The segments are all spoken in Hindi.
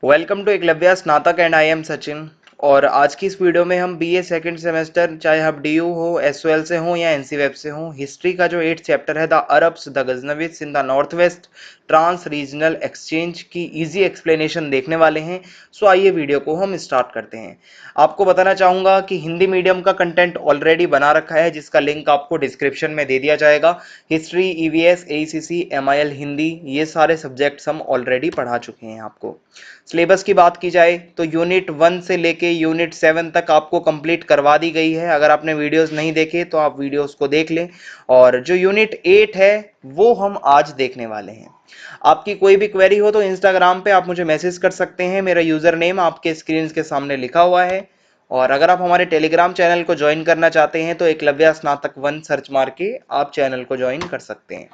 वेलकम टू एकलव्या स्नातक एंड आई एम सचिन। और आज की इस वीडियो में हम बीए सेकंड सेमेस्टर, चाहे आप डीयू हो, एसओएल से हो या एनसी वेब से हो, हिस्ट्री का जो 8th चैप्टर है the Arabs the Ghaznavids in the north west trans regional exchange की इजी एक्सप्लेनेशन देखने वाले हैं। सो आइए वीडियो को हम स्टार्ट करते हैं। आपको बताना चाहूंगा कि हिंदी मीडियम का कंटेंट ऑलरेडी बना रखा है, जिसका लिंक आपको डिस्क्रिप्शन में दे दिया जाएगा। हिस्ट्री, ईवीएस, एईसीसी, एमआईएल हिंदी, ये सारे सब्जेक्ट्स हम ऑलरेडी पढ़ा चुके हैं आपको। सिलेबस की बात की जाए तो यूनिट 1 से लेके यूनिट 7 तक आपको कंप्लीट करवा दी गई है। अगर आपने वीडियोस नहीं देखे तो आप वीडियोस को देख लें। और जो यूनिट 8 है वो हम आज देखने वाले हैं। आपकी कोई भी क्वेरी हो तो इंस्टाग्राम पे आप मुझे मैसेज कर सकते हैं। मेरा यूजर नेम आपके स्क्रीन के सामने लिखा हुआ है। और अगर आप हमारे टेलीग्राम चैनल को ज्वाइन करना चाहते हैं तो एकलव्या स्नातक 1 सर्च मार के आप चैनल को ज्वाइन कर सकते हैं।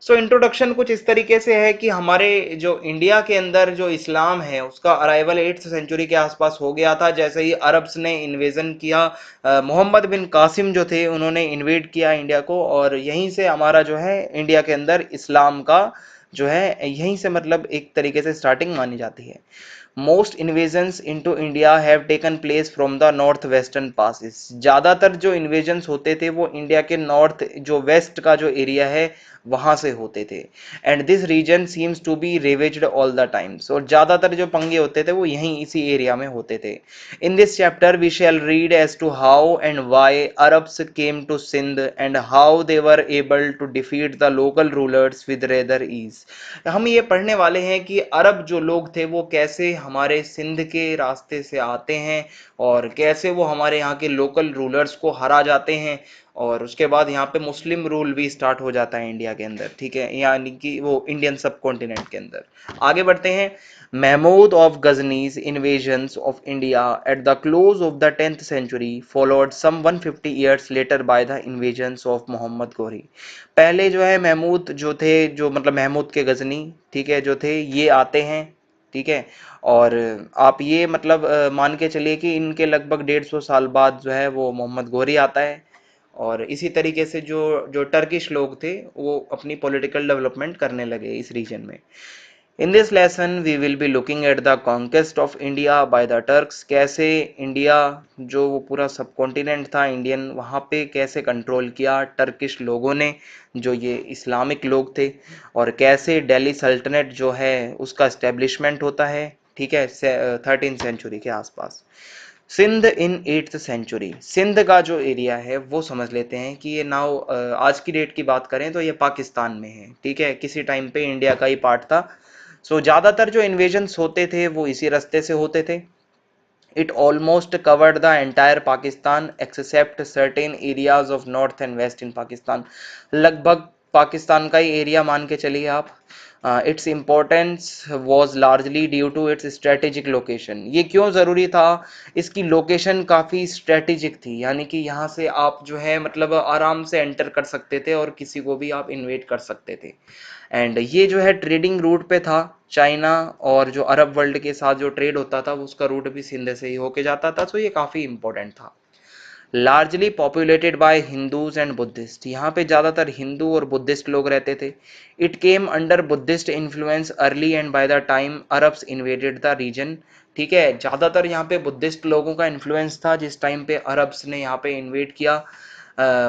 इंट्रोडक्शन कुछ इस तरीके से है कि हमारे जो इंडिया के अंदर जो इस्लाम है उसका अराइवल 8th सेंचुरी के आसपास हो गया था। जैसे ही अरब्स ने इन्वेजन किया, मोहम्मद बिन कासिम जो थे उन्होंने इन्वेड किया इंडिया को, और यहीं से हमारा जो है इंडिया के अंदर इस्लाम का जो है यहीं से मतलब एक तरीके से स्टार्टिंग मानी जाती है। Most invasions into India have taken place from the north western passes. ज्यादातर जो इन्वेजन्स होते थे वो इंडिया के नॉर्थ जो वेस्ट का जो एरिया है वहां से होते थे। And this region seems to be ravaged all the times, और ज्यादातर जो पंगे होते थे वो यहीं इसी एरिया में होते थे। In this chapter we shall read as to how and why Arabs came to Sindh and how they were able to defeat the local rulers with rather ease. हम ये पढ़ने वाले हैं कि अरब जो लोग थे वो कैसे हमारे सिंध के रास्ते से आते हैं और कैसे वो हमारे यहाँ के लोकल रूलर्स को हरा जाते हैं। और उसके बाद यहाँ पे मुस्लिम रूल भी स्टार्ट हो जाता है इंडिया के अंदर, ठीक है, यानी कि वो इंडियन सब कॉन्टिनेंट के अंदर। आगे बढ़ते हैं। Mahmud of Ghazni's invasions of India at the close of the 10th century followed some 150 years later by the invasions of Muhammad Ghori. पहले जो है महमूद जो थे, जो मतलब महमूद के गजनी, ठीक है, जो थे ये आते हैं, ठीक है। और आप ये मतलब मान के चलिए कि इनके लगभग 150 साल बाद जो है वो मोहम्मद गौरी आता है। और इसी तरीके से जो जो टर्किश लोग थे वो अपनी पॉलिटिकल डेवलपमेंट करने लगे इस रीजन में। In this lesson we will be looking at the conquest of India by the Turks. कैसे इंडिया जो वो पूरा सब कॉन्टिनेंट था इंडियन, वहाँ पे कैसे कंट्रोल किया टर्किश लोगों ने, जो ये इस्लामिक लोग थे। और कैसे दिल्ली सल्तनत जो है उसका इस्टेब्लिशमेंट होता है, ठीक है, 13th सेंचुरी के आसपास। सिंध इन 8th सेंचुरी। सिंध का जो एरिया है वो समझ लेते हैं कि ये नाउ आज की डेट की बात करें तो ये पाकिस्तान में है, ठीक है, किसी टाइम पे इंडिया का ही पार्ट था। ज्यादातर जो इन्वेजन्स होते थे वो इसी रास्ते से होते थे। It almost covered the entire Pakistan except certain areas of north and west in Pakistan. लगभग पाकिस्तान का ही एरिया मान के चलिए आप। Its importance was largely due to its strategic location. ये क्यों ज़रूरी था? इसकी लोकेशन काफ़ी स्ट्रेटेजिक थी, यानी कि यहाँ से आप जो है मतलब आराम से एंटर कर सकते थे और किसी को भी आप इन्वेट कर सकते थे। एंड ये जो है ट्रेडिंग रूट पे था। चाइना और जो अरब वर्ल्ड के साथ जो ट्रेड होता था उसका रूट भी सिंध से ही होके जाता था, तो ये काफ़ी इंपॉर्टेंट था। Largely populated by Hindus and Buddhist. यहाँ पे ज़्यादातर हिंदू और बुद्धिस्ट लोग रहते थे। It came under Buddhist influence early and by the time Arabs invaded the region. ठीक है, ज़्यादातर यहाँ पे बुद्धिस्ट लोगों का इन्फ्लुएंस था जिस टाइम पे अरब्स ने यहाँ पे इन्वेड किया।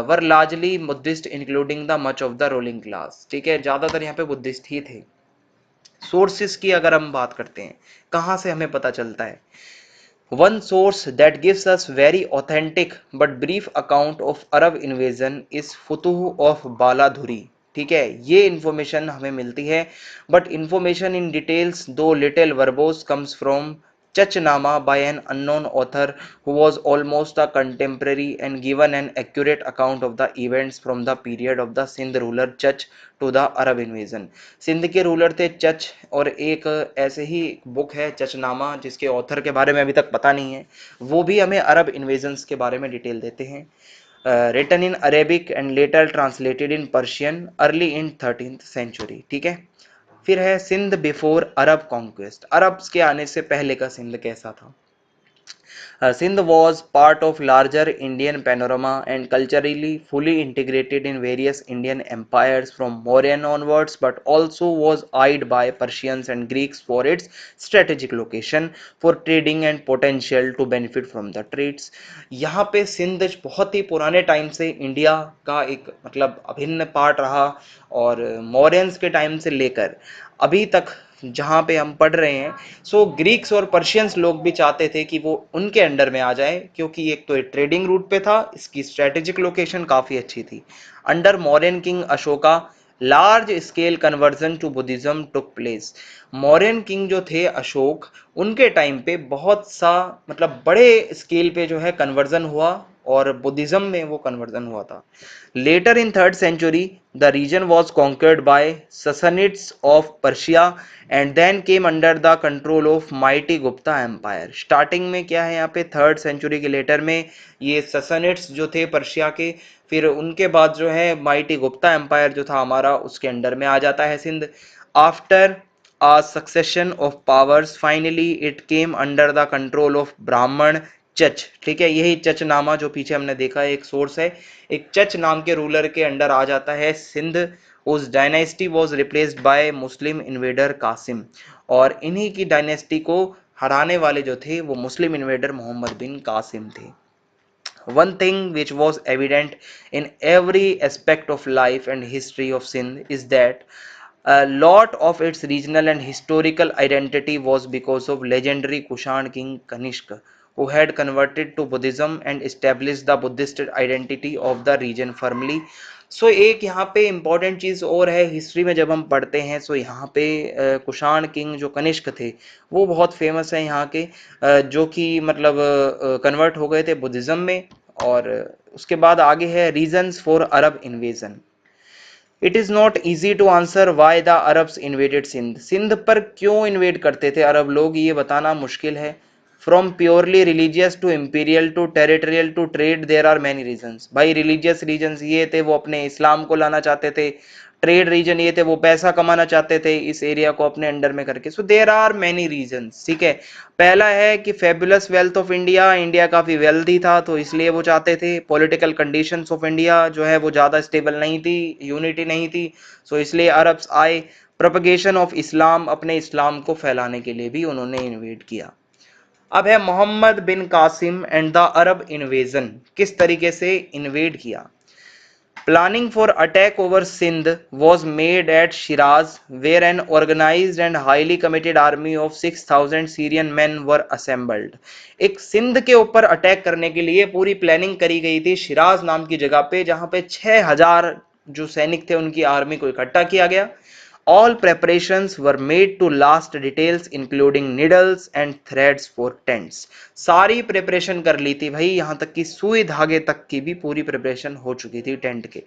Were largely Buddhist including the much of the ruling class. ठीक है, ज़्यादातर यहाँ पे बुद्धिस्ट ही थे। सोर्सेस की अगर हम बात करते हैं, कहाँ से हमें पता चलता है? One source that gives us very authentic but brief account of Arab invasion is Futuh of बालाधुरी। ठीक है, ये इंफॉर्मेशन हमें मिलती है, बट इंफॉर्मेशन इन डिटेल्स दो little verbose comes from Chachnama by an unknown author who was almost a contemporary and given an accurate account of the events from the period of the Sindh ruler Chach to the Arab invasion। Sindh के रूलर थे चच, और एक ऐसे ही बुक है चचनामा जिसके ऑथर के बारे में अभी तक पता नहीं है, वो भी हमें अरब इन्वेजन्स के बारे में डिटेल देते हैं। Written in Arabic and later translated in Persian early in 13th century. ठीक है, फिर है Sindh before Arab conquest. Arabs के आने से पहले का सिंध कैसा था? Sindh was part of larger Indian panorama and culturally fully integrated in various Indian empires from Mauryan onwards, but also was eyed by Persians and Greeks for its strategic location for trading and potential to benefit from the trades. यहाँ पे सिंध बहुत ही पुराने टाइम से इंडिया का एक मतलब अभिन्न पार्ट रहा और मौर्यंस के टाइम से लेकर अभी तक जहाँ पे हम पढ़ रहे हैं, सो ग्रीक्स और पर्शियंस लोग भी चाहते थे कि वो उनके अंडर में आ जाए, क्योंकि एक तो ये ट्रेडिंग रूट पे था, इसकी स्ट्रेटेजिक लोकेशन काफ़ी अच्छी थी. Under Mauryan king Ashoka large scale conversion to Buddhism took place. Mauryan king जो थे अशोक, उनके टाइम पे बहुत सा मतलब बड़े स्केल पे जो है कन्वर्जन हुआ और बुद्धिज्म में वो कन्वर्जन हुआ था. Later in third century the region was conquered by Sassanids of Persia and then came under the control of mighty Gupta empire. Starting में क्या है यहाँ पे थर्ड सेंचुरी के लेटर में ये ससनिड्स जो थे पर्शिया के, फिर उनके बाद जो है माइटी गुप्ता एम्पायर जो था हमारा उसके अंडर में आ जाता है Sindh. After a succession of powers finally it came under the control of ब्राह्मण चच. ठीक है, यही चच नामा जो पीछे हमने देखा है एक सोर्स है, एक चच नाम के रूलर के अंडर आ जाता है सिंध. उस dynasty was replaced by Muslim invader Qasim और इन्हीं की डायनेस्टी को हराने वाले जो थे वो मुस्लिम इन्वेडर मोहम्मद बिन कासिम थे. One thing which was evident in every aspect of life and history of Sindh is that a lot of its regional and historical identity was because of legendary Kushan king Kanishka, who had converted to Buddhism and established the Buddhist identity of the region firmly. सो एक यहाँ पे इम्पॉर्टेंट चीज़ और है हिस्ट्री में जब हम पढ़ते हैं, सो यहाँ पे कुषाण किंग जो कनिष्क थे वो बहुत फेमस है यहाँ के, जो कि मतलब कन्वर्ट हो गए थे बुद्धिज़्म में. और उसके बाद आगे है reasons for Arab invasion. It is not easy to answer why the Arabs invaded Sindh. Sindh पर क्यों इन्वेड करते थे अरब लोग, ये बताना मुश्किल है. From purely religious to imperial to territorial to trade there are many reasons. भाई रिलीजियस रीजन्स ये थे, वो अपने इस्लाम को लाना चाहते थे. ट्रेड रीजन ये थे, वो पैसा कमाना चाहते थे इस एरिया को अपने अंडर में करके. सो देर आर मैनी रीजन्स. ठीक है, पहला है कि fabulous wealth of India, India काफ़ी वेल्दी था तो इसलिए वो चाहते थे. पॉलिटिकल कंडीशंस ऑफ इंडिया जो है वो ज़्यादा स्टेबल नहीं थी, यूनिटी नहीं थी, सो इसलिए अरब्स आए. प्रोपगेशन ऑफ इस्लाम, अपने इस्लाम को फैलाने के लिए भी उन्होंने इन्वेड किया. अब है Muhammad bin Qasim and the Arab invasion. किस तरीके से इन्वेड किया. Planning for attack over Sindh was made at Shiraz, where an organized and highly committed army of 6,000 Syrian men were assembled. एक सिंध के ऊपर अटैक करने के लिए पूरी प्लानिंग करी गई थी शिराज नाम की जगह पे, जहां पे 6,000 जो सैनिक थे उनकी आर्मी को इकट्ठा किया गया. All preparations were made to last details including needles and threads for tents. सारी प्रिपरेशन कर ली थी भाई, यहाँ तक कि सुई धागे तक की भी पूरी प्रिपरेशन हो चुकी थी टेंट के.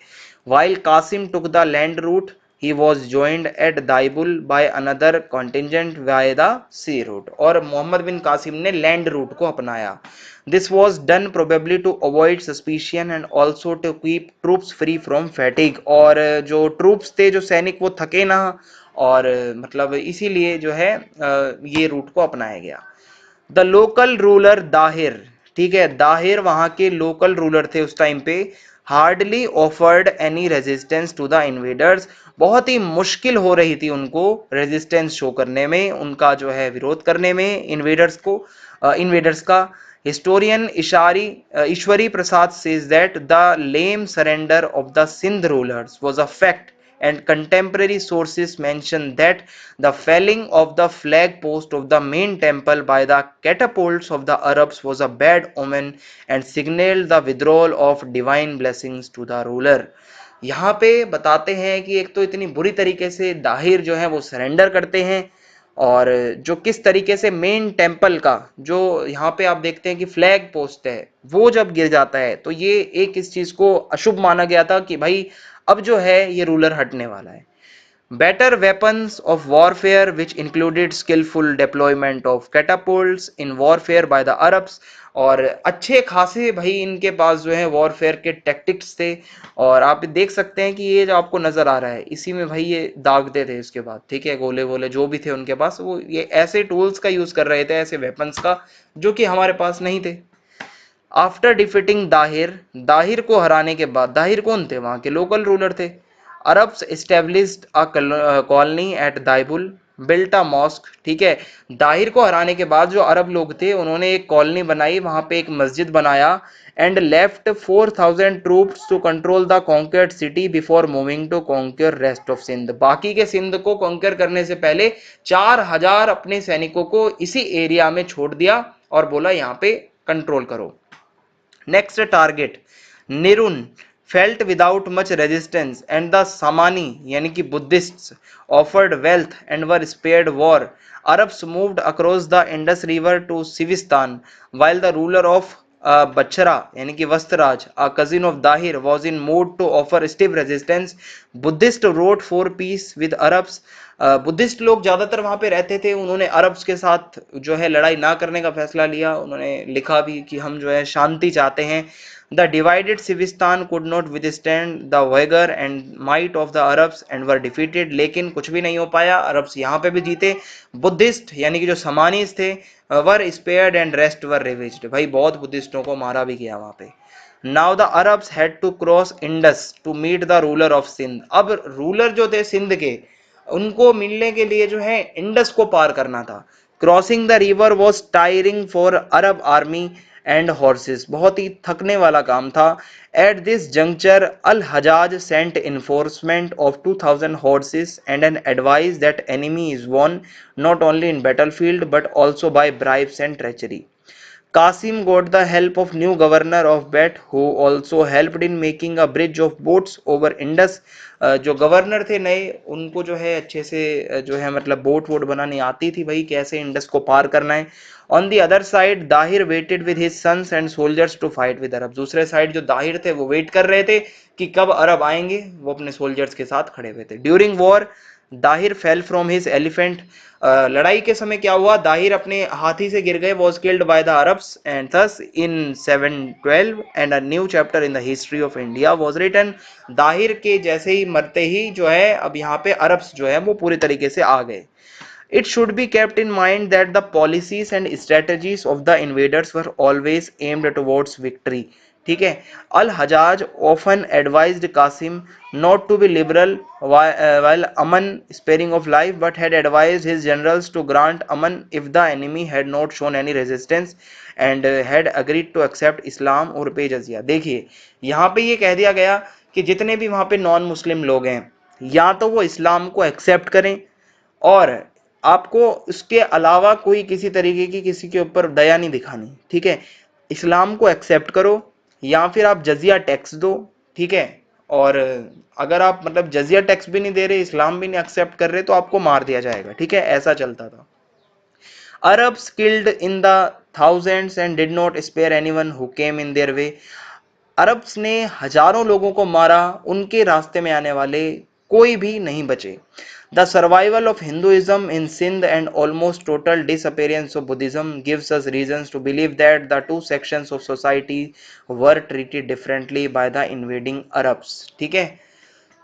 While Qasim took the land route, he was joined at Daibul by another contingent via the sea route. और मोहम्मद बिन कासिम ने लैंड रूट को अपनाया. This was done probably to avoid suspicion and also to keep troops free from fatigue. और जो ट्रूप्स थे, जो सैनिक, वो थके ना, और मतलब इसीलिए जो है ये रूट को अपनाया गया. The local ruler Dahir. ठीक है, दाहिर वहां के लोकल रूलर थे उस टाइम पे. Hardly offered any resistance to the invaders. बहुत ही मुश्किल हो रही थी उनको रेजिस्टेंस शो करने में, उनका जो है विरोध करने में इन्वेडर्स का. Historian Ishwari Prasad says that the lame surrender of the Sindh rulers was a fact, and contemporary sources mention that the felling of the flag post of the main temple by the catapults of the Arabs was a bad omen and signaled the withdrawal of divine blessings to the ruler. यहाँ पे बताते हैं कि एक तो इतनी बुरी तरीके से दाहिर जो है वो सरेंडर करते हैं, और जो किस तरीके से मेन टेम्पल का जो यहाँ पे आप देखते हैं कि फ्लैग पोस्ट है वो जब गिर जाता है, तो ये एक इस चीज को अशुभ माना गया था कि भाई अब जो है ये रूलर हटने वाला है. better weapons of warfare which included skillful deployment of catapults in warfare by the Arabs। और अच्छे खासे भाई इनके पास जो है वॉरफेयर के टैक्टिक्स थे। और आप देख सकते हैं कि ये जो आपको नजर आ रहा है इसी में भाई ये दागते थे इसके बाद, ठीक है, गोले वोले जो भी थे उनके पास, वो ये ऐसे टूल्स का यूज कर रहे थे, ऐसे वेपन्स का जो कि हमारे पास नहीं थे। आफ्टर डिफीटिंग दाहिर, दाहिर को हराने के बाद, दाहिर कौन थे, वहां के लोकल रूलर थे। Arabs established a colony at Daibul, built a mosque, ठीक है। दाहिर को हराने के बाद जो अरब लोग थे उन्होंने एक कॉलोनी बनाई, वहां पे एक मस्जिद बनाया। And left 4000 troops to control the conquered city before moving to conquer rest of Sindh. बाकी के सिंध को कॉन्कर करने से पहले 4000 अपने सैनिकों को इसी एरिया में छोड़ दिया और बोला यहाँ पे कंट्रोल करो। Next target, Nirun felt without much resistance and the Samani यानी कि Buddhists offered wealth and were spared war. Arabs moved across the Indus River to Sivistan while the ruler of Bachara यानी कि वस्त्रराज, a cousin of Dahir, was in mood to offer stiff resistance. Buddhist wrote for peace with Arabs. Buddhist लोग ज्यादातर वहां पे रहते थे, उन्होंने अरब्स के साथ जो है लड़ाई ना करने का फैसला लिया। उन्होंने लिखा भी कि हम जो है शांति चाहते हैं। The divided Sivistan could not withstand the vigour and might of the Arabs and were defeated, लेकिन कुछ भी नहीं हो पाया, अरब्स यहाँ पे भी जीते। बुद्धिस्ट यानी कि जो समानीस थे were spared and rest were ravaged, भाई बहुत बुद्धिस्टों को मारा भी गया वहां पे। Now the Arabs had to cross Indus to meet the ruler of Sindh. अब रूलर जो थे सिंध के, उनको मिलने के लिए जो है इंडस को पार करना था। Crossing the river was tiring for Arab army and horses, बहुत ही थकने वाला काम था। At this juncture Al Hajjaj sent enforcement of 2000 horses and an advise that enemy is won not only in battlefield but also by bribes and treachery. Qasim got the help of new governor of Bet, who also helped in making a bridge of boats over Indus। जो गवर्नर थे नए, उनको जो है अच्छे से जो है मतलब बोट वोट बनानी आती थी भाई, कैसे इंडस को पार करना है। On the other side Dahir waited with his sons and soldiers to fight with Arab. दूसरे साइड जो दाहिर थे वो वेट कर रहे थे कि कब अरब आएंगे, वो अपने सोल्जर्स के साथ खड़े हुए थे। During war Dahir fell from his elephant, लड़ाई के समय क्या हुआ, दाहिर अपने हाथी से गिर गए, was killed by the Arabs and thus in 712 and a new chapter in the history of India was written. Dahir के जैसे ही मरते ही जो है अब यहाँ पे अरब्स जो है वो पूरी तरीके से आ गए। It should be kept in mind that the policies and strategies of the invaders were always aimed towards victory। ठीक है। अल हजाज often advised Qasim not to be liberal while Aman sparing of life, but had advised his generals to grant Aman if the enemy had not shown any resistance and had agreed to accept Islam or pay जजिया। देखिए यहाँ पे ये कह दिया गया कि जितने भी वहां पे नॉन मुस्लिम लोग हैं या तो वो इस्लाम को एक्सेप्ट करें, और आपको उसके अलावा कोई किसी तरीके की किसी के ऊपर दया नहीं दिखानी, ठीक है। इस्लाम को एक्सेप्ट करो या फिर आप जजिया टैक्स दो, ठीक है। और अगर आप मतलब जजिया टैक्स भी नहीं दे रहे, इस्लाम भी नहीं एक्सेप्ट कर रहे, तो आपको मार दिया जाएगा, ठीक है, ऐसा चलता था। Arabs killed in the thousands and did not spare anyone who came in their way। Arabs ने हजारों लोगों को मारा, उनके रास्ते में आने वाले कोई भी नहीं बचे। The survival of Hinduism in Sindh and almost total disappearance of Buddhism gives us reasons to believe that the two sections of society were treated differently by the invading Arabs. ठीक है।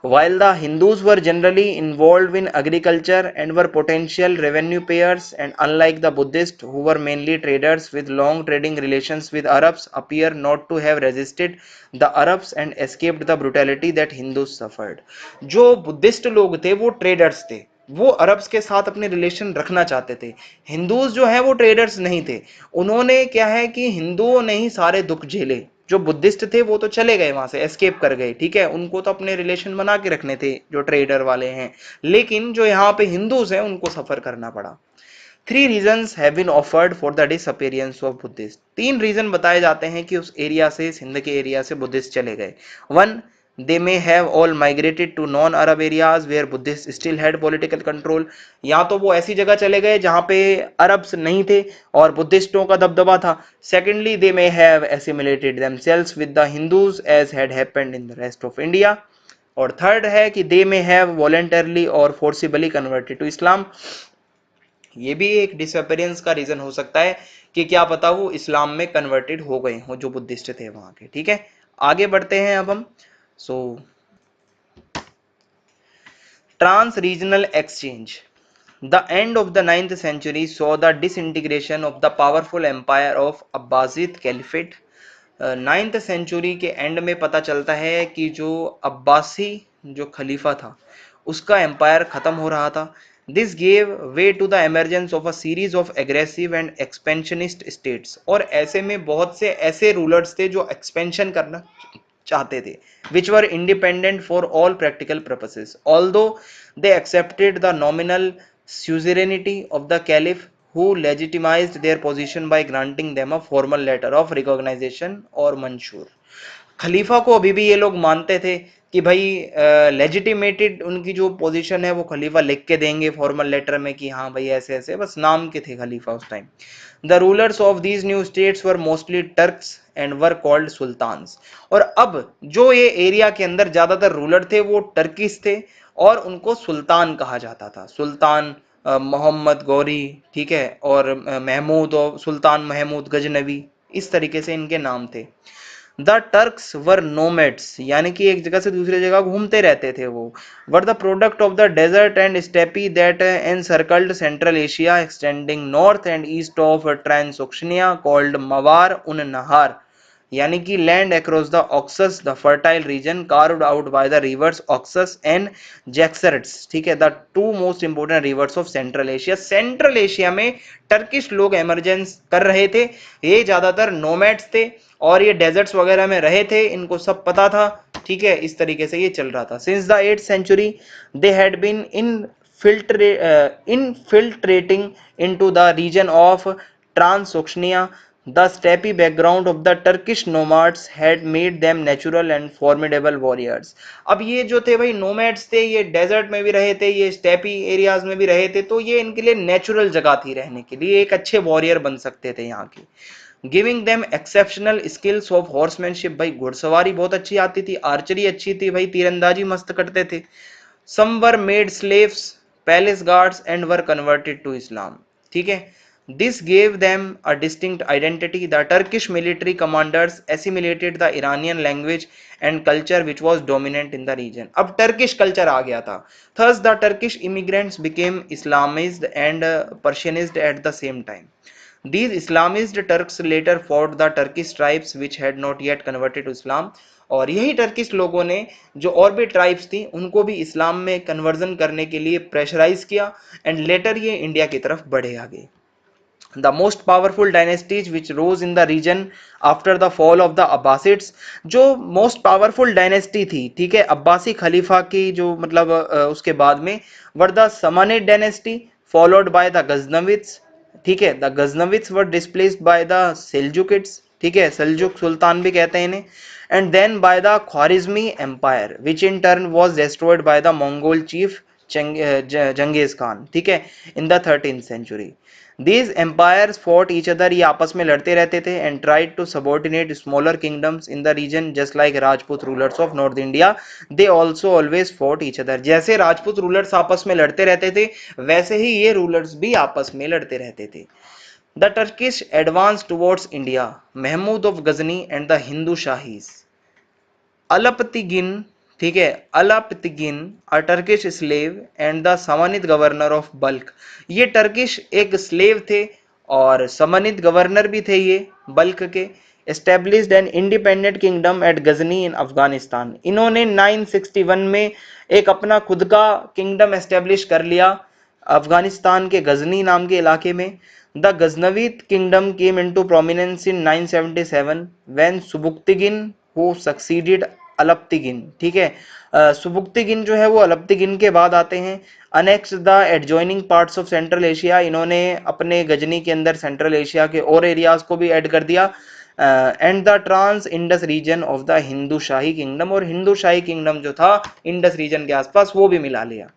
While the Hindus were generally involved in agriculture and were potential revenue payers, and unlike the Buddhists who were mainly traders with long trading relations with Arabs, appear not to have resisted the Arabs and escaped the brutality that Hindus suffered। जो बुद्धिस्ट लोग थे वो ट्रेडर्स थे, वो अरब्स के साथ अपने रिलेशन रखना चाहते थे। हिंदूज जो है वो ट्रेडर्स नहीं थे। उन्होंने क्या है कि हिंदुओं ने ही सारे दुख झेले, जो बुद्धिस्ट थे वो तो चले गए वहां से, एस्केप कर गए, ठीक है, उनको तो अपने रिलेशन बना के रखने थे जो ट्रेडर वाले हैं, लेकिन जो यहाँ पे हिंदूज हैं उनको सफर करना पड़ा। Three reasons have been offered for the disappearance of Buddhist. तीन रीजन बताए जाते हैं कि उस एरिया से, सिंध के एरिया से बुद्धिस्ट चले गए। One, they may have all migrated to non arab areas where buddhists still had political control। या तो वो ऐसी जगह चले गए जहां पे अरब्स नहीं थे और बुद्धिस्टों का दबदबा था। Secondly, they may have assimilated themselves with the hindus as had happened in the rest of india। और थर्ड है कि दे मे हैव वॉलेंटरली और फोर्सिबली कन्वर्टेड टू इस्लाम। ये भी एक डिसअपेरेंस का रीजन हो सकता है कि क्या पता वो इस्लाम में कन्वर्टेड हो गए हो जो बुद्धिस्ट थे वहां के। ठीक है, आगे बढ़ते हैं अब हम। So trans regional exchange. The end of the 9th century saw the disintegration of the powerful empire of Abbasid Caliphate। 9th century के एंड में पता चलता है कि जो अब्बासी जो खलीफा था उसका एम्पायर खत्म हो रहा था। This gave way to the emergence of a series of aggressive and expansionist states. और ऐसे में बहुत से ऐसे रूलर्स थे जो एक्सपेंशन करना चाहते थे, which were independent for all practical purposes, although they accepted the nominal suzerainty of the caliph, who legitimized their position by granting them a formal letter of recognition or मंशूर। खलीफा को अभी भी ये लोग मानते थे कि भाई लेजिटिमेटेड उनकी जो पोजीशन है वो खलीफा लिख के देंगे फॉर्मल लेटर में कि हाँ भाई ऐसे ऐसे, बस नाम के थे खलीफा उस time. The rulers of these new states were mostly Turks and were called sultans. और अब जो ये एरिया के अंदर ज्यादातर रूलर थे वो टर्किस थे और उनको सुल्तान कहा जाता था। सुल्तान मोहम्मद गौरी, ठीक है, और महमूद और सुल्तान महमूद गजनवी, इस तरीके से इनके नाम थे। द टर्क्स वर नोमैड्स, यानी कि एक जगह से दूसरी जगह घूमते रहते थे। वो were the product of the desert and steppe that encircled Central Asia extending north and east of Transoxiana called Mawar un Nahr, यानी कि land across the Oxus the fertile region carved out by the rivers Oxus and Jaxartes. ठीक है, the two most important rivers of Central Asia. Central Asia में टर्किश लोग एमरजेंस कर रहे थे, ये ज्यादातर नोमैड्स थे और ये डेजर्ट्स वगैरह में रहे थे, इनको सब पता था। ठीक है, इस तरीके से ये चल रहा था। Since the 8th century they had been infiltrating into the region of Transoxiana. The steppy background of the Turkish nomads had made them natural and formidable warriors। अब ये जो थे भाई नोमैड्स थे, ये डेजर्ट में भी रहे थे, ये स्टेपी एरियाज में भी रहे थे, तो ये इनके लिए नेचुरल जगह थी रहने के लिए, एक अच्छे वॉरियर बन सकते थे यहाँ के। Giving them exceptional skills of horsemanship, भाई घुड़सवारी बहुत अच्छी आती थी, आर्चरी अच्छी थी, भाई तीरंदाजी मस्त करते थे। Some were made slaves, palace guards and were converted to Islam. ठीक है, this gave them a distinct identity. The Turkish military commanders assimilated the Iranian language and culture which was dominant in the region. अब टर्किश कल्चर आ गया था। Thus the Turkish immigrants became Islamized and Persianized at the same time. These Islamist Turks later fought the Turkish tribes which had not yet converted to Islam। और यही टर्किश लोगों ने जो और भी ट्राइब्स थी उनको भी इस्लाम में कन्वर्जन करने के लिए प्रेशराइज किया एंड लेटर ये इंडिया की तरफ बढ़े आगे। The most powerful dynasties which rose in the region after the fall of the Abbasids, जो most powerful dynasty थी, ठीक है, अब्बासी खलीफा की जो मतलब उसके बाद में were the Samanid dynasty followed by the Ghaznavids। ठीक है, the Ghaznavids were displaced by the Seljukids, ठीक है, सेल्जुक सुल्तान भी कहते हैं इन्हें, and then by the Khwarizmi empire which in turn was destroyed by the Mongol chief Genghis Khan. ठीक है, in the 13th century these empires fought each other, ये आपस में लड़ते रहते थे, and tried to subordinate smaller kingdoms in the region just like Rajput rulers of north India. They also always fought each other, जैसे राजपूत रूलर्स आपस में लड़ते रहते थे वैसे ही ये रूलर्स भी आपस में लड़ते रहते थे। The Turkish advance towards India, Mahmud of Ghazni and the Hindu Shahis. Alptigin, ठीक है, Alptigin a Turkish slave and the Samanid governor of Balkh. ये टर्किश एक स्लेव थे और समनित गवर्नर भी थे ये बल्क के। Established an independent kingdom at Ghazni in Afghanistan, इन्होंने 961 में एक अपना खुद का किंगडम एस्टेब्लिश कर लिया अफगानिस्तान के गजनी नाम के इलाके में। The Ghaznavid kingdom came into prominence in 977 when Subuktigin who succeeded Alptigin. ठीक है, सुबुक्तिगिन जो है वो अलप्तिगिन के बाद आते हैं। Annex the adjoining parts of Central Asia, इन्होंने अपने गजनी के अंदर सेंट्रल एशिया के और एरियाज को भी ऐड कर दिया। And the trans Indus region of the Hindu Shahi kingdom, और हिंदू शाही किंगडम जो था इंडस रीजन के आसपास वो भी मिला लिया।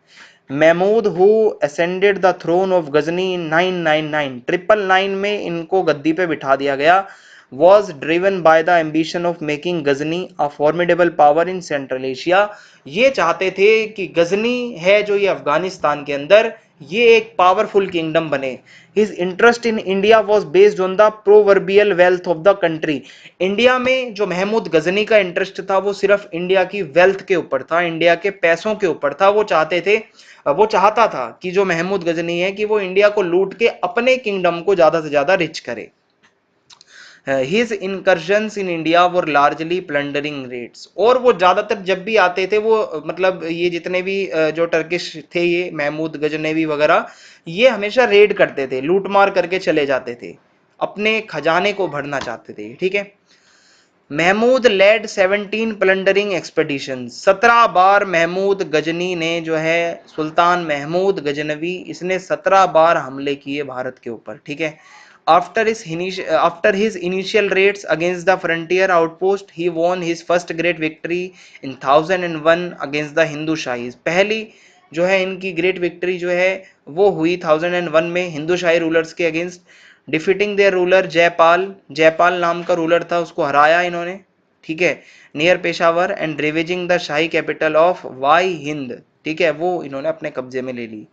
Mahmud who ascended the throne of Ghazni in 999, 999 में इनको गद्दी पे बिठा दिया गया। was driven by the ambition of making Ghazni a formidable power in Central Asia। ये चाहते थे कि गजनी है जो ये अफगानिस्तान के अंदर, ये एक पावरफुल किंगडम बने। His interest in India was based on the proverbial wealth of the country. India में जो महमूद गजनी का इंटरेस्ट था वो सिर्फ इंडिया की वेल्थ के ऊपर था, इंडिया के पैसों के ऊपर था। वो चाहता था कि जो महमूद गजनी है कि वो इंडिया को लूट के अपने किंगडम को ज्यादा से ज्यादा रिच करे। His incursions in India were largely plundering raids. और वो ज्यादातर जब भी आते थे वो मतलब ये जितने भी जो टर्किश थे ये महमूद गजनवी वगैरह, ये हमेशा रेड करते थे, लूट मार करके चले जाते थे, अपने खजाने को भरना चाहते थे। ठीक है। Mahmud led 17 plundering expedition. 17 बार महमूद गजनी ने जो है, सुल्तान महमूद गजनवी, इसने 17 बार हमले किए भारत के ऊपर। ठीक है। After his initial raids against the frontier outpost, he won his first great victory in 1001 against the Hindu Shahis। पहली जो है इनकी ग्रेट विक्ट्री जो है वो हुई 1001 में हिंदू शाही रूलर्स के against, defeating their ruler Jaipal. Jaipal नाम का रूलर था, उसको हराया इन्होंने। ठीक है। Near Peshawar and ravaging the Shahi capital of Waihind. ठीक है, वो इन्होंने अपने कब्जे में ले ली।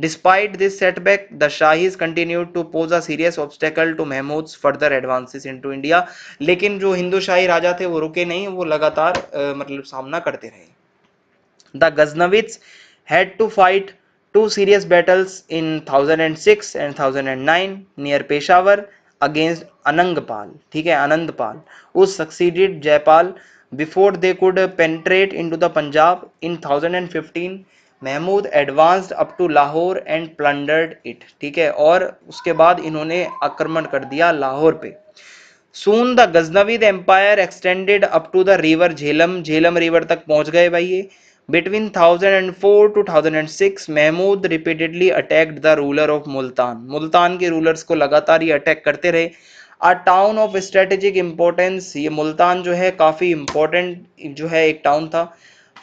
Despite this setback, the Shahis continued to pose a serious obstacle to Mahmud's further advances into India। लेकिन जो हिंदू शाही राजा थे वो रुके नहीं, वो लगातार मतलब सामना करते रहे। The Ghaznavids had to fight two serious battles in 1006 and 1009 near Peshawar against Anangpal। ठीक है, Anandpal, who succeeded Jaipal before they could penetrate into the Punjab। In 1015 Mahmud advanced up to Lahore and plundered it. ठीक है, और उसके बाद इन्होंने आक्रमण कर दिया लाहौर पे। Soon the Ghaznavid empire extended up to the river Jhelum. Jhelum river तक पहुंच गए भाई ये। Between 1004 to 1006 Mahmud repeatedly attacked the ruler of Multan. Multan के रूलर्स को लगातार ये अटैक करते रहे। A town of strategic importance, ये मुल्तान जो है काफी इंपॉर्टेंट जो है एक टाउन था।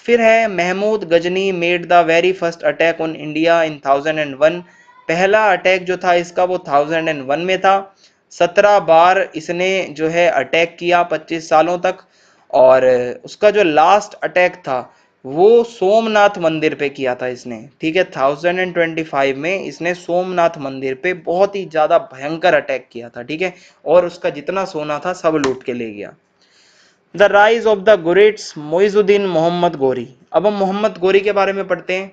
फिर है Mahmud Ghazni made the very first attack on India in 1001। पहला अटैक जो था इसका वो 1001 में था। 17 बार इसने जो है अटैक किया 25 सालों तक। और उसका जो लास्ट अटैक था वो सोमनाथ मंदिर पे किया था इसने। ठीक है, 1025 में इसने सोमनाथ मंदिर पे बहुत ही ज्यादा भयंकर अटैक किया था। ठीक है, और उसका जितना सोना था सब लूट के ले गया। The rise of the Ghurids, Muizzuddin Mohammad Ghori. अब हम मोहम्मद गोरी के बारे में पढ़ते हैं।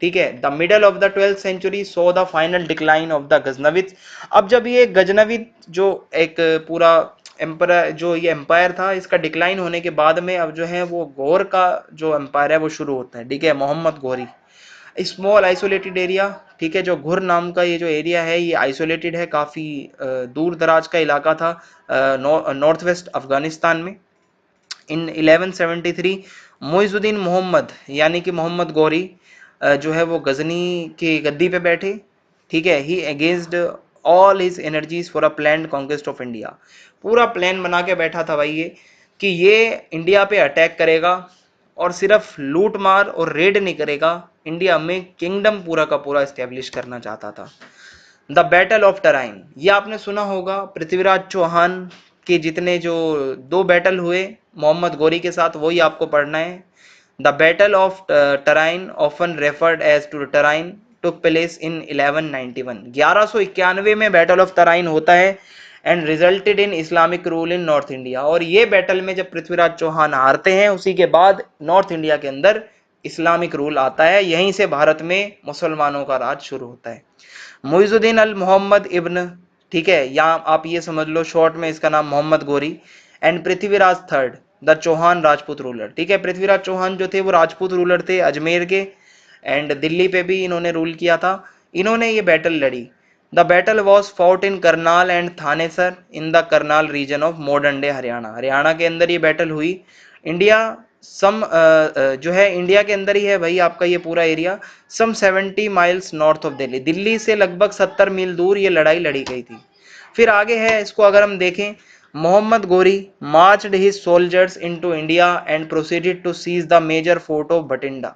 ठीक है। The middle of the 12th century so the final decline of the Ghaznavid. अब जब ये गजनविद जो एक पूरा एम्पायर, जो ये एम्पायर था, इसका डिक्लाइन होने के बाद में अब जो है वो गौर का जो एम्पायर है वो शुरू होता है। ठीक है, Mohammad Ghori. Small isolated area. ठीक है, जो घुर नाम का ये जो एरिया है ये आइसोलेटेड है, काफी दूर दराज का इलाका था नॉर्थ वेस्ट अफगानिस्तान में। इन 1173 मोइजुद्दीन मोहम्मद यानी कि मोहम्मद गौरी जो है वो गजनी की गद्दी पे बैठे। ठीक है। He against all his energies for a planned conquest of India. पूरा प्लान बना के बैठा था भाई ये कि ये इंडिया पे अटैक करेगा और सिर्फ लूट मार और रेड नहीं करेगा, इंडिया में किंगडम पूरा का पूरा एस्टेब्लिश करना चाहता था। द बैटल ऑफ टराइन, ये आपने सुना होगा, पृथ्वीराज चौहान के जितने जो दो बैटल हुए मोहम्मद गौरी के साथ वही आपको पढ़ना है। The battle of Tarain often referred as to Tarain took place in 1191। 1191 में बैटल ऑफ टराइन होता है and resulted in Islamic rule in north India. और ये बैटल में जब पृथ्वीराज चौहान हारते हैं उसी के बाद नॉर्थ इंडिया के अंदर इस्लामिक रूल आता है, यहीं से भारत में मुसलमानों का राज शुरू होता है। मुइजुद्दीन अल मोहम्मद इब्न, ठीक है, या आप ये समझ लो शॉर्ट में इसका नाम Mohammad Ghori, and Prithviraj third the Chauhan Rajput ruler. ठीक है, पृथ्वीराज चौहान जो थे वो राजपूत रूलर थे अजमेर के, एंड दिल्ली पे भी इन्होंने रूल किया था। इन्होंने ये बैटल लड़ी। The battle was fought in Karnal and Thanesar in the Karnal region of modern day Haryana. Haryana के अंदर ये बैटल हुई। इंडिया सम जो है इंडिया के अंदर ही है भाई आपका ये पूरा area, some 70 miles north of Delhi. Delhi से लगभग 70 मील दूर ये लड़ाई लड़ी गई थी। फिर आगे है, इसको अगर हम देखें, Mohammad Ghori marched his soldiers into India and proceeded to seize the major fort of Bhatinda.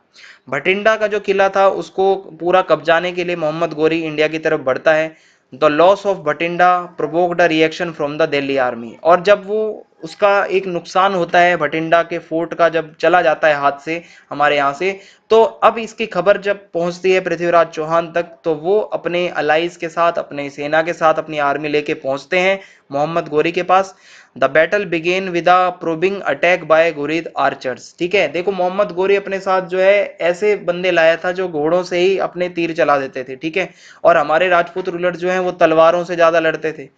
Bhatinda का जो किला था उसको पूरा कब्जाने के लिए मोहम्मद गोरी इंडिया की तरफ बढ़ता है। The loss of Bathinda provoked a reaction from the Delhi army. और जब वो उसका एक नुकसान होता है भटिंडा के फोर्ट का, जब चला जाता है हाथ से हमारे यहाँ से, तो अब इसकी खबर जब पहुंचती है पृथ्वीराज चौहान तक, तो वो अपने अलाइज के साथ, अपने सेना के साथ, अपनी आर्मी लेके पहुंचते हैं मोहम्मद गोरी के पास। The battle began with a probing attack by Ghurid archers. ठीक है, देखो मोहम्मद गोरी अपने साथ जो है ऐसे बंदे लाया था जो घोड़ों से ही अपने तीर चला देते थे। ठीक है, और हमारे राजपूत रूलर जो हैं वो तलवारों से ज्यादा लड़ते थे।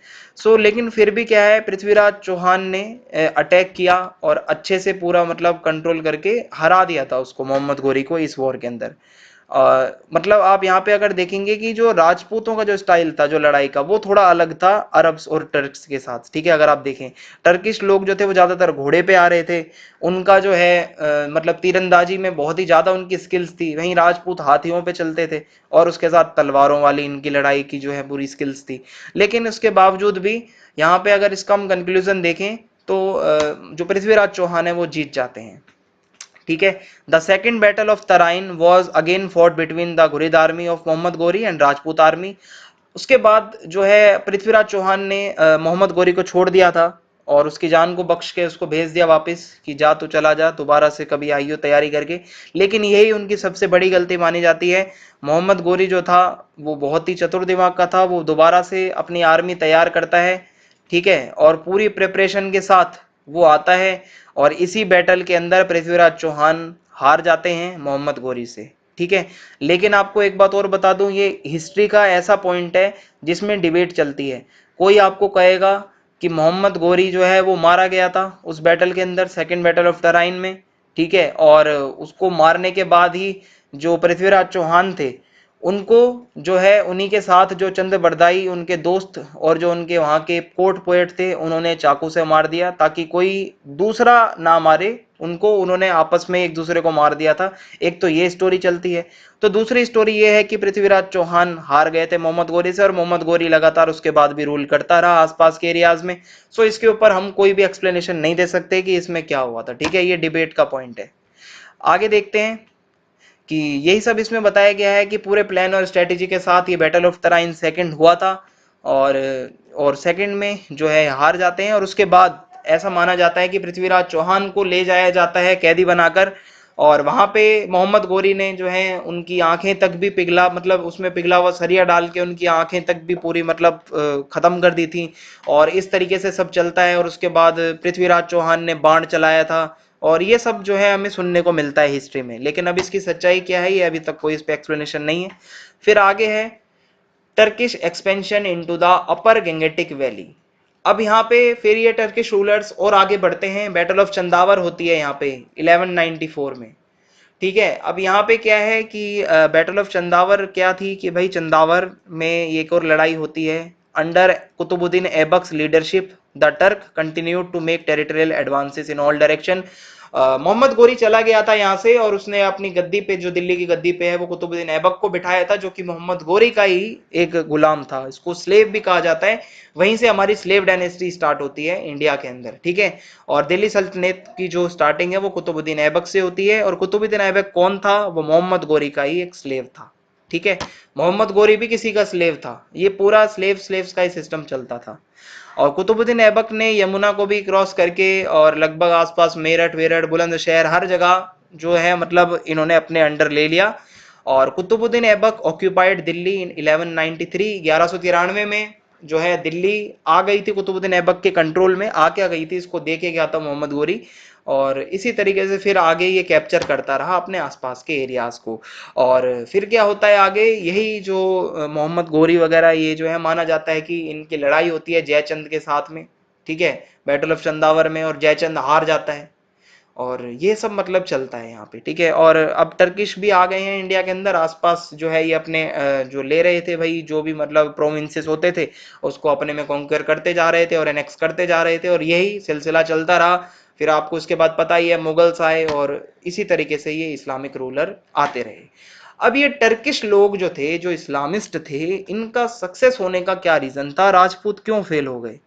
लेकिन फिर भी क्या है, पृथ्वीराज चौहान ने अटैक किया और अच्छे से पूरा मतलब कंट्रोल करके हरा दिया था उसको, मोहम्मद गोरी को, इस वॉर के अंदर। मतलब आप यहाँ पे अगर देखेंगे कि जो राजपूतों का जो स्टाइल था जो लड़ाई का, वो थोड़ा अलग था अरब्स और टर्क्स के साथ। ठीक है, अगर आप देखें टर्किश लोग जो थे वो ज्यादातर घोड़े पे आ रहे थे, उनका जो है मतलब तीरंदाजी में बहुत ही ज्यादा उनकी स्किल्स थी। वहीं राजपूत हाथियों पे चलते थे और उसके साथ तलवारों वाली इनकी लड़ाई की जो है पूरी स्किल्स थी। लेकिन उसके बावजूद भी यहाँ पे अगर इसका हम कंक्लूजन देखें तो जो पृथ्वीराज चौहान है वो जीत जाते हैं। ठीक है, the second battle of Tarain was again fought between the Ghurid army of Mohammad Ghori and Rajput army. उसके बाद जो है पृथ्वीराज चौहान ने मोहम्मद गोरी को छोड़ दिया था और उसकी जान को बख्श के उसको भेज दिया वापस कि जा तो चला जा, दोबारा से कभी आइयो तैयारी करके। लेकिन यही उनकी सबसे बड़ी गलती मानी जाती है। मोहम्मद गोरी जो था वो बहुत ही चतुर दिमाग का था, वो दोबारा से अपनी आर्मी तैयार करता है। ठीक है, और पूरी प्रिपरेशन के साथ वो आता है और इसी बैटल के अंदर पृथ्वीराज चौहान हार जाते हैं मोहम्मद गोरी से। ठीक है, लेकिन आपको एक बात और बता दूं, ये हिस्ट्री का ऐसा पॉइंट है जिसमें डिबेट चलती है। कोई आपको कहेगा कि मोहम्मद गोरी जो है वो मारा गया था उस बैटल के अंदर, सेकंड बैटल ऑफ टराइन में। ठीक है, और उसको मारने के बाद ही जो पृथ्वीराज चौहान थे उनको जो है उन्हीं के साथ जो चंद बरदाई उनके दोस्त और जो उनके वहां के कोर्ट पोएट थे उन्होंने चाकू से मार दिया ताकि कोई दूसरा ना मारे उनको, उन्होंने आपस में एक दूसरे को मार दिया था। एक तो ये स्टोरी चलती है। तो दूसरी स्टोरी ये है कि पृथ्वीराज चौहान हार गए थे मोहम्मद गोरी से और मोहम्मद गोरी लगातार उसके बाद भी रूल करता रहा आसपास के एरियाज में। इसके ऊपर हम कोई भी एक्सप्लेनेशन नहीं दे सकते कि इसमें क्या हुआ था। ठीक है, ये डिबेट का पॉइंट है। आगे देखते हैं कि यही सब इसमें बताया गया है कि पूरे प्लान और स्ट्रेटेजी के साथ ये बैटल ऑफ तराइन सेकंड हुआ था और सेकंड में जो है हार जाते हैं। और उसके बाद ऐसा माना जाता है कि पृथ्वीराज चौहान को ले जाया जाता है कैदी बनाकर, और वहां पे मोहम्मद गोरी ने जो है उनकी आंखें तक भी पिघला, मतलब उसमें पिघला हुआ सरिया डाल के उनकी आंखें तक भी पूरी मतलब खत्म कर दी थी। और इस तरीके से सब चलता है और उसके बाद पृथ्वीराज चौहान ने बाण चलाया था। और ये सब जो है हमें सुनने को मिलता है हिस्ट्री में, लेकिन अब इसकी सच्चाई क्या है ये अभी तक कोई इस पे एक्सप्लेनेशन नहीं है। फिर आगे है Turkish expansion into the upper Gangetic valley. अब यहाँ पे फिर ये टर्किश रूलर्स और आगे बढ़ते हैं। बैटल ऑफ चंदावर होती है यहाँ पे 1194 में। ठीक है, अब यहाँ पे क्या है कि बैटल ऑफ चंदावर क्या थी कि भाई चंदावर में एक और लड़ाई होती है। Under Qutbuddin Aibak's leadership the Turk continued to make territorial advances in all direction. Mohammad Ghori चला गया था यहाँ से और उसने अपनी गद्दी पे, जो दिल्ली की गद्दी पे है, वो कुतुबुद्दीन ऐबक को बिठाया था जो कि मोहम्मद गोरी का ही एक गुलाम था। इसको स्लेव भी कहा जाता है। वहीं से हमारी स्लेव डायनेस्टी स्टार्ट होती है इंडिया के अंदर। ठीक है, और दिल्ली सल्तनत की जो स्टार्टिंग है वो कुतुबुद्दीन ऐबक से होती है। और कुतुबुद्दीन ऐबक कौन था? वो मोहम्मद गोरी का ही एक स्लेव था। ठीक है, मोहम्मद गोरी भी किसी का स्लेव था। ये पूरा स्लेव्स का ही सिस्टम चलता था। और कुतुबुद्दीन ऐबक ने यमुना को भी क्रॉस करके और लगभग आसपास मेरठ वेरठ बुलंदशहर हर जगह जो है मतलब इन्होंने अपने अंडर ले लिया। और कुतुबुद्दीन ऐबक ऑक्यूपाइड दिल्ली इन 1193, 1193 में जो है दिल्ली आ गई थी कुतुबुद्दीन ऐबक के कंट्रोल में, आ क्या गई थी इसको देखे गया था मोहम्मद गोरी। और इसी तरीके से फिर आगे ये कैप्चर करता रहा अपने आसपास के एरियाज को। और फिर क्या होता है आगे, यही जो मोहम्मद गोरी वगैरह ये जो है माना जाता है कि इनकी लड़ाई होती है जयचंद के साथ में। ठीक है, बैटल ऑफ चंदावर में, और जयचंद हार जाता है। और ये सब मतलब चलता है यहाँ पे। ठीक है, और अब टर्किश भी आ गए हैं इंडिया के अंदर आसपास, जो है ये अपने जो ले रहे थे भाई, जो भी मतलब प्रोविंसेस होते थे उसको अपने में कॉन्कर करते जा रहे थे और एनेक्स करते जा रहे थे, और यही सिलसिला चलता रहा। फिर आपको उसके बाद पता ही है मुगल्स आए और इसी तरीके से ये इस्लामिक रूलर आते रहे। अब ये टर्किश लोग जो थे, जो इस्लामिस्ट थे, इनका सक्सेस होने का क्या रीजन था? राजपूत क्यों फेल हो गए?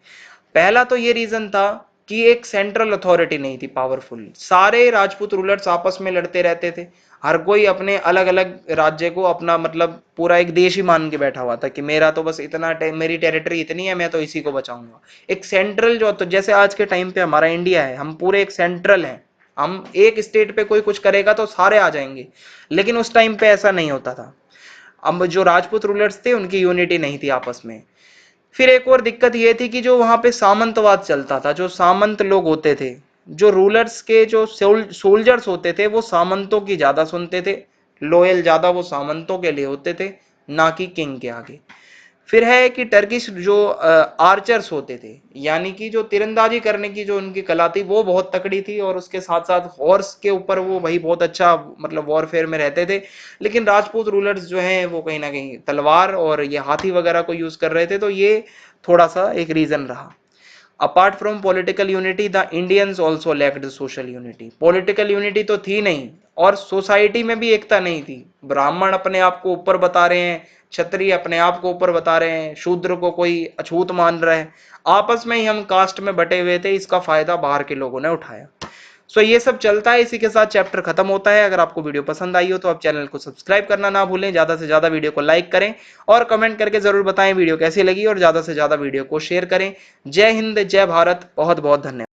पहला तो ये रीजन था कि एक सेंट्रल अथॉरिटी नहीं थी पावरफुल। सारे राजपूत रूलर्स आपस में लड़ते रहते थे, हर कोई अपने अलग अलग राज्य को अपना मतलब पूरा एक देश ही मान के बैठा हुआ था कि मेरा तो बस इतना मेरी टेरिटरी इतनी है, मैं तो इसी को बचाऊंगा। एक सेंट्रल जो, तो जैसे आज के टाइम पे हमारा इंडिया है, हम पूरे एक सेंट्रल हैं, हम एक स्टेट पे कोई कुछ करेगा तो सारे आ जाएंगे, लेकिन उस टाइम पे ऐसा नहीं होता था। अब जो राजपूत रूलर्स थे उनकी यूनिटी नहीं थी आपस में। फिर एक और दिक्कत ये थी कि जो वहां पे सामंतवाद चलता था, जो सामंत लोग होते थे, जो रूलर्स के जो सोल्जर्स होते थे वो सामंतों की ज्यादा सुनते थे, लॉयल ज्यादा वो सामंतों के लिए होते थे, ना कि किंग के आगे। फिर है कि टर्किश जो आर्चर्स होते थे, यानी कि जो तीरंदाजी करने की जो उनकी कला थी वो बहुत तकड़ी थी, और उसके साथ साथ हॉर्स के ऊपर वो भाई बहुत अच्छा मतलब वॉरफेयर में रहते थे। लेकिन राजपूत रूलर्स जो हैं वो कहीं ना कहीं तलवार और ये हाथी वगैरह को यूज कर रहे थे, तो ये थोड़ा सा एक रीजन रहा। Apart from political unity the Indians also lacked social unity. Political unity तो थी नहीं, और सोसाइटी में भी एकता नहीं थी। ब्राह्मण अपने आप को ऊपर बता रहे हैं, क्षत्रिय अपने आप को ऊपर बता रहे हैं, शूद्र को कोई अछूत मान रहा है, आपस में ही हम कास्ट में बटे हुए थे। इसका फायदा बाहर के लोगों ने उठाया। सो ये सब चलता है, इसी के साथ चैप्टर खत्म होता है। अगर आपको वीडियो पसंद आई हो तो आप चैनल को सब्सक्राइब करना ना भूलें, ज्यादा से ज्यादा वीडियो को लाइक करें और कमेंट करके जरूर बताएं वीडियो कैसी लगी, और ज्यादा से ज्यादा वीडियो को शेयर करें। जय हिंद, जय भारत, बहुत बहुत धन्यवाद।